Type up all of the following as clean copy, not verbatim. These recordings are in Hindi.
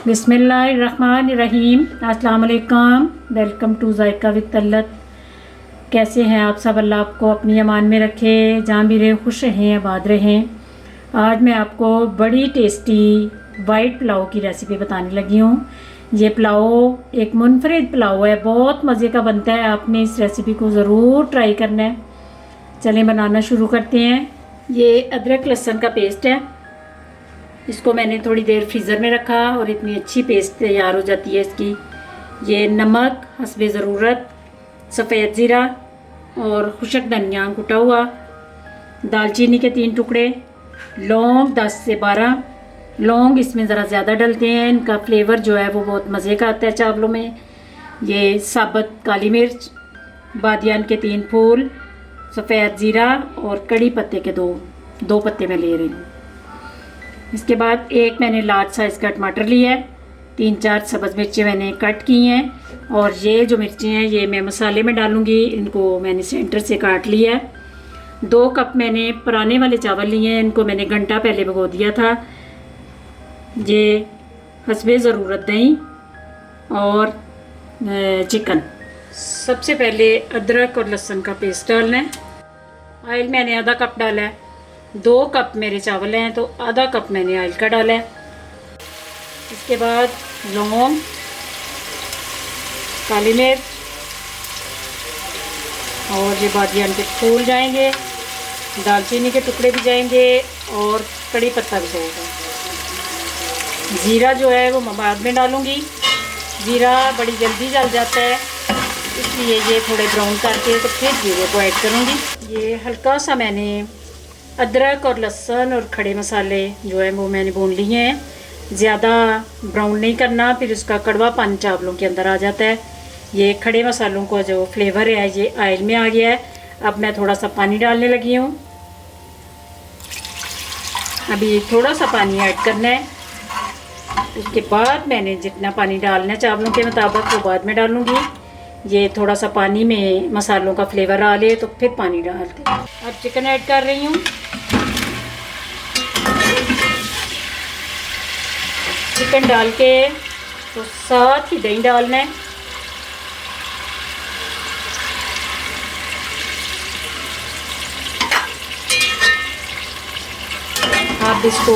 बिस्मिल्लाहिर्रहमानिर्रहीम। अस्सलाम वालेकुम। Welcome to JICA with तल्लत। कैसे हैं आप सब? अल्लाह आपको अपनी अमान में रखे, जहाँ भी रहे खुश रहें, आबाद रहें। आज मैं आपको बड़ी टेस्टी वाइट पुलाव की रेसिपी बताने लगी हूँ। ये पुलाव एक मुनफरिद पुलाव है, बहुत मज़े का बनता है। आपने इस रेसिपी को ज़रूर ट्राई करना है। चलें बनाना शुरू करते हैं। ये अदरक लहसुन का पेस्ट है, इसको मैंने थोड़ी देर फ्रीज़र में रखा और इतनी अच्छी पेस्ट तैयार हो जाती है इसकी। ये नमक हस्बे ज़रूरत, सफ़ेद ज़ीरा और खुशक धनिया कुटा हुआ, दालचीनी के 3 टुकड़े, लौंग 10 से 12 लौंग इसमें ज़रा ज़्यादा डलते हैं, इनका फ्लेवर जो है वो बहुत मज़े का आता है चावलों में। ये साबुत काली मिर्च, बादियान के 3 फूल, सफ़ेद ज़ीरा और कड़ी पत्ते के दो पत्ते मैं ले रही हूँ। इसके बाद एक मैंने लार्ज साइज़ का टमाटर लिया है, 3-4 सब्ज़ मिर्चें मैंने कट की हैं और ये जो मिर्चें हैं ये मैं मसाले में डालूँगी। इनको मैंने सेंटर से काट लिया है। 2 कप मैंने पुराने वाले चावल लिए हैं, इनको मैंने घंटा पहले भिगो दिया था। ये हस्बे ज़रूरत दही और चिकन। सबसे पहले अदरक और लहसुन का पेस्ट डालना है। ऑयल मैंने आधा कप डाला है। 2 कप मेरे चावल हैं तो आधा कप मैंने ऑयल का डाला है। इसके बाद लौंग, काली मिर्च और ये बादियान के फूल जाएंगे, दालचीनी के टुकड़े भी जाएंगे और कड़ी पत्ता भी जाएगा। ज़ीरा जो है वो मैं बाद में डालूँगी। ज़ीरा बड़ी जल्दी जल जाता है, इसलिए ये थोड़े ब्राउन करके तो फिर ज़ीरे को ऐड करूँगी। ये हल्का सा मैंने अदरक और लहसुन और खड़े मसाले जो है वो मैंने भून लिए हैं। ज़्यादा ब्राउन नहीं करना, फिर उसका कड़वापन चावलों के अंदर आ जाता है। ये खड़े मसालों का जो फ्लेवर है ये ऑयल में आ गया है। अब मैं थोड़ा सा पानी डालने लगी हूँ। अभी थोड़ा सा पानी ऐड करना है, उसके बाद मैंने जितना पानी डालना है चावलों के मुताबिक वो बाद में डालूँगी। ये थोड़ा सा पानी में मसालों का फ्लेवर आ ले तो फिर पानी डालते हैं। अब चिकन ऐड कर रही हूँ। चिकन डाल के तो साथ ही दही डालना है। आप इसको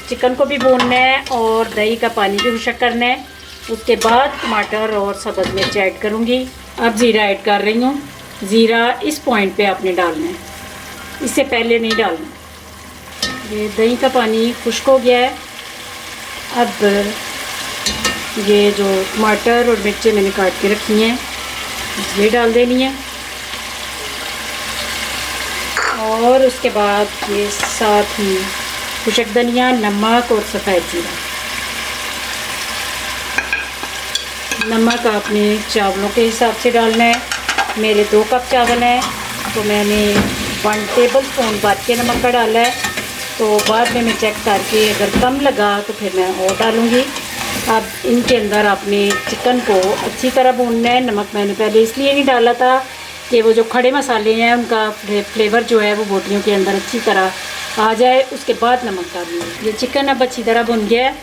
चिकन को भी भूनना है और दही का पानी भी खुशक करना है। उसके बाद टमाटर और सब्ज़ मिर्च ऐड करूँगी। अब ज़ीरा ऐड कर रही हूँ। ज़ीरा इस पॉइंट पे आपने डालना है, इससे पहले नहीं डालना। ये दही का पानी खुश्क हो गया है। अब ये जो टमाटर और मिर्चें मैंने काट के रखी हैं ये डाल देनी है और उसके बाद ये साथ ही खुशक धनिया, नमक और सफ़ेद ज़ीरा। नमक आपने चावलों के हिसाब से डालना है। मेरे 2 कप चावल हैं तो मैंने 1 टेबल स्पून भर के नमक का डाला है, तो बाद में मैं चेक करके अगर कम लगा तो फिर मैं और डालूँगी। अब इनके अंदर आपने चिकन को अच्छी तरह भूनना है। नमक मैंने पहले इसलिए नहीं डाला था कि वो जो खड़े मसाले हैं उनका फ्लेवर जो है वो बोटियों के अंदर अच्छी तरह आ जाए, उसके बाद नमक डालूँगी। ये चिकन अब अच्छी तरह भुन गया है।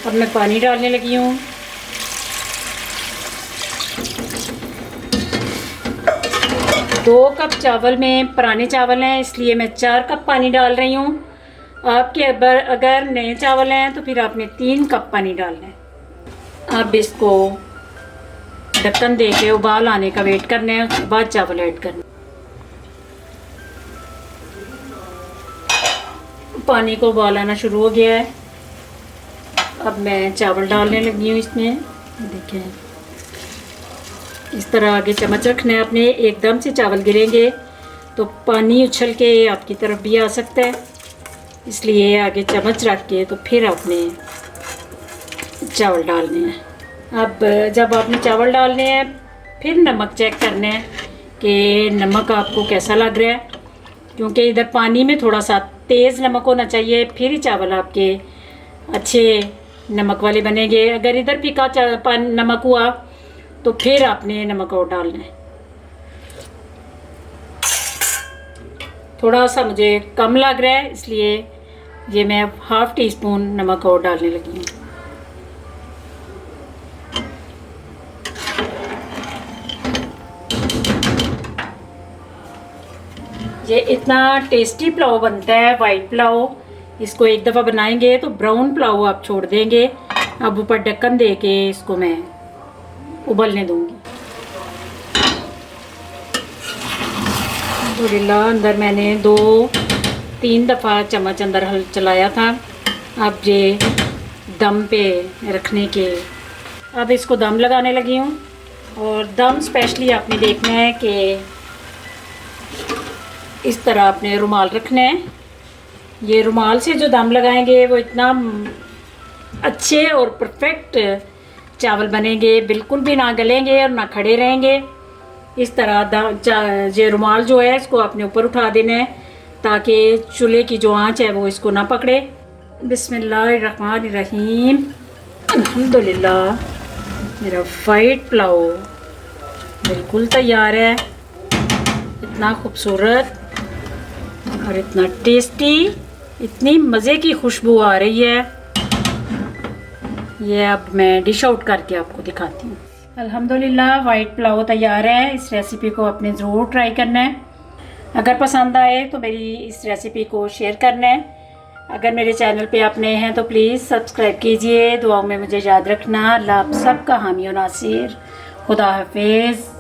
अब मैं पानी डालने लगी हूँ। 2 कप चावल में पुराने चावल हैं इसलिए मैं 4 कप पानी डाल रही हूँ। आपके अगर नए चावल हैं तो फिर आपने 3 कप पानी डालना है। अब इसको ढक्कन दे के उबाल आने का वेट करना है, उसके बाद चावल ऐड करना। पानी को उबाल आना शुरू हो गया है। अब मैं चावल डालने लगी हूँ इसमें। देखें इस तरह आगे चम्मच रखना है आपने, एकदम से चावल गिरेंगे तो पानी उछल के आपकी तरफ भी आ सकता है, इसलिए आगे चम्मच रख के तो फिर आपने चावल डालने हैं। अब जब आपने चावल डालने हैं फिर नमक चेक करना है कि नमक आपको कैसा लग रहा है, क्योंकि इधर पानी में थोड़ा सा तेज़ नमक होना चाहिए, फिर ही चावल आपके अच्छे नमक वाले बनेंगे। अगर इधर फीका नमक हुआ तो फिर आपने नमक और डालना है। थोड़ा सा मुझे कम लग रहा है इसलिए ये मैं 1/2 टीस्पून नमक और डालने लगी हूँ। ये इतना टेस्टी पुलाव बनता है, वाइट पुलाव। इसको एक दफ़ा बनाएंगे तो ब्राउन पुलाव आप छोड़ देंगे। अब ऊपर ढक्कन दे के इसको मैं उबलने दूंगी। अल्हम्दुलिल्लाह अंदर मैंने 2-3 दफ़ा चम्मच अंदर हल चलाया था। अब ये दम पे रखने के, अब इसको दम लगाने लगी हूँ। और दम स्पेशली आपने देखना है कि इस तरह आपने रुमाल रखना है। ये रुमाल से जो दम लगाएंगे वो इतना अच्छे और परफेक्ट चावल बनेंगे, बिल्कुल भी ना गलेंगे और ना खड़े रहेंगे। इस तरह ये रुमाल जो है इसको आपने ऊपर उठा देना है ताकि चूल्हे की जो आंच है वो इसको ना पकड़े। बिस्मिल्लाहिर्रहमानिर्रहीम। अल्हम्दुलिल्लाह मेरा वाइट पुलाव बिल्कुल तैयार है। इतना खूबसूरत और इतना टेस्टी, इतनी मज़े की खुशबू आ रही है। ये अब मैं डिश आउट करके आपको दिखाती हूँ। अल्हम्दुलिल्लाह वाइट पुलाव तैयार है। इस रेसिपी को आपने ज़रूर ट्राई करना है। अगर पसंद आए तो मेरी इस रेसिपी को शेयर करना है। अगर मेरे चैनल पे आप नए हैं तो प्लीज़ सब्सक्राइब कीजिए। दुआओं में मुझे याद रखना। अल्लाह आप सबका हामी और नासिर। खुदा हाफिज़।